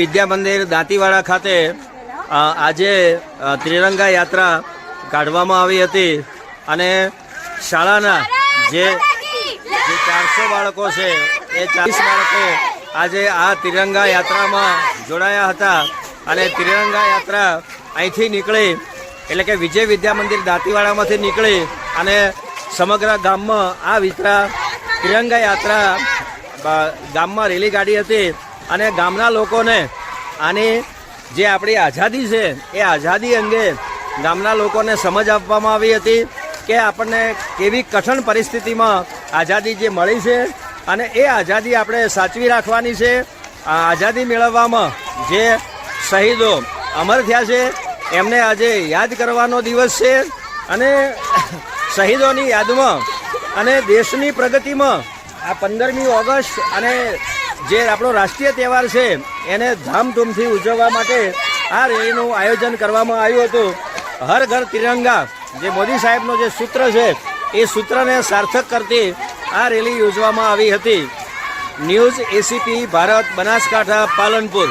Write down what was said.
વિદ્યા મંદિર દાંતીવાડા ખાતે આજે ત્રિરંગા યાત્રા કાઢવામાં આવી હતી અને શાળાના જે 400 બાળકો છે એ 40 બાળકો આજે આ ત્રિરંગા યાત્રામાં જોડાયા હતા અને ત્રિરંગા યાત્રા અહીંથી નીકળી એટલે કે વિજય વિદ્યા મંદિર દાંતીવાડામાંથી નીકળી અને સમગ્ર ગામમાં આ ત્રિરંગા યાત્રા ગામમાં રેલી કાઢી હતી અને ગામના લોકોને આની જે આપણી આઝાદી છે એ આઝાદી અંગે ગામના લોકોને સમજ આપવામાં આવી હતી કે આપણને કેવી કઠણ પરિસ્થિતિમાં આઝાદી જે મળી છે અને એ આઝાદી આપણે સાચવી રાખવાની છે। આઝાદી મેળવવામાં જે શહીદો અમર થયા છે એમને આજે યાદ કરવાનો દિવસ છે અને શહીદોની યાદમાં અને દેશની પ્રગતિમાં આ 15મી ઓગસ્ટ અને જે આપણો રાષ્ટ્રીય તહેવાર છે એને ધામધૂમથી ઉજવવા માટે આ રેલીનું આયોજન કરવામાં આવ્યું હતું। હર ઘર તિરંગા જે મોદી સાહેબનો જે સૂત્ર છે એ સૂત્રને સાર્થક કરતી આ રેલી યોજવામાં આવી હતી। News ACP Bharat Banaskantha Palanpur.